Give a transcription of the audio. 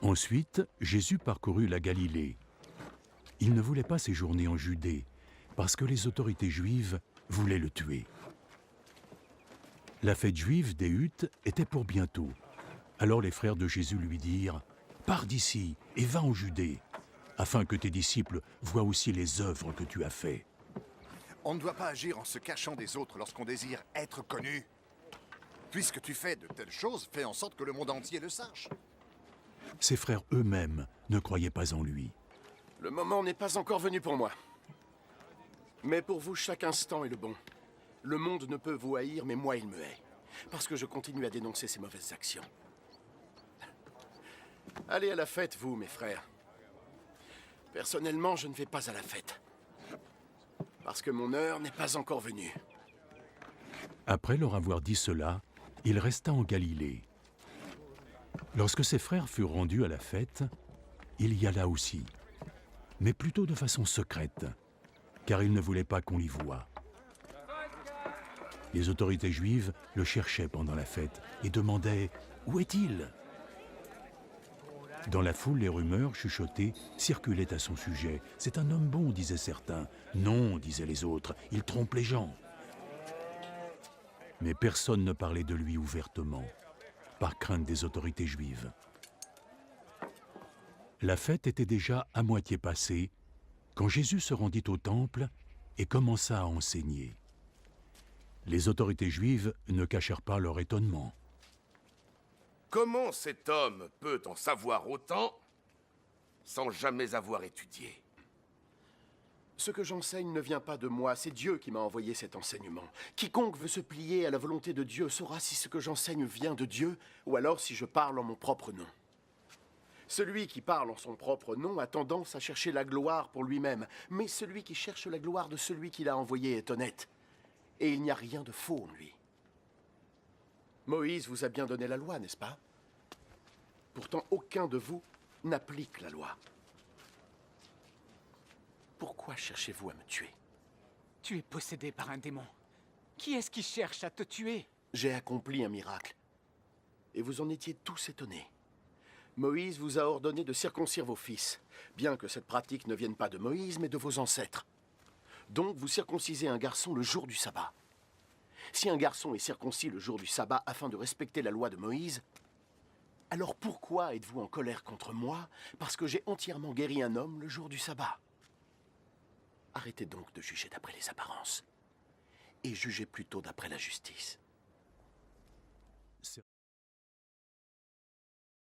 Ensuite, Jésus parcourut la Galilée. Il ne voulait pas séjourner en Judée, parce que les autorités juives voulaient le tuer. La fête juive des Huttes était pour bientôt. Alors les frères de Jésus lui dirent « Pars d'ici et va en Judée, afin que tes disciples voient aussi les œuvres que tu as faites. » On ne doit pas agir en se cachant des autres lorsqu'on désire être connu. Puisque tu fais de telles choses, fais en sorte que le monde entier le sache. Ses frères eux-mêmes ne croyaient pas en lui. Le moment n'est pas encore venu pour moi. Mais pour vous, chaque instant est le bon. Le monde ne peut vous haïr, mais moi, il me hait. Parce que je continue à dénoncer ses mauvaises actions. Allez à la fête, vous, mes frères. Personnellement, je ne vais pas à la fête. Parce que mon heure n'est pas encore venue. Après leur avoir dit cela, il resta en Galilée. Lorsque ses frères furent rendus à la fête, il y alla aussi, mais plutôt de façon secrète, car il ne voulait pas qu'on l'y voie. Les autorités juives le cherchaient pendant la fête et demandaient « Où est-il » Dans la foule, les rumeurs chuchotées circulaient à son sujet. « C'est un homme bon », disaient certains. « Non », disaient les autres, « il trompe les gens ». Mais personne ne parlait de lui ouvertement, par crainte des autorités juives. La fête était déjà à moitié passée quand Jésus se rendit au temple et commença à enseigner. Les autorités juives ne cachèrent pas leur étonnement. Comment cet homme peut en savoir autant sans jamais avoir étudié? Ce que j'enseigne ne vient pas de moi, c'est Dieu qui m'a envoyé cet enseignement. Quiconque veut se plier à la volonté de Dieu saura si ce que j'enseigne vient de Dieu, ou alors si je parle en mon propre nom. Celui qui parle en son propre nom a tendance à chercher la gloire pour lui-même, mais celui qui cherche la gloire de celui qui l'a envoyé est honnête. Et il n'y a rien de faux en lui. Moïse vous a bien donné la loi, n'est-ce pas? Pourtant, aucun de vous n'applique la loi. Pourquoi cherchez-vous à me tuer? Tu es possédé par un démon. Qui est-ce qui cherche à te tuer? J'ai accompli un miracle. Et vous en étiez tous étonnés. Moïse vous a ordonné de circoncire vos fils, bien que cette pratique ne vienne pas de Moïse, mais de vos ancêtres. Donc vous circoncisez un garçon le jour du sabbat. Si un garçon est circoncis le jour du sabbat afin de respecter la loi de Moïse, alors pourquoi êtes-vous en colère contre moi parce que j'ai entièrement guéri un homme le jour du sabbat? Arrêtez donc de juger d'après les apparences, et jugez plutôt d'après la justice.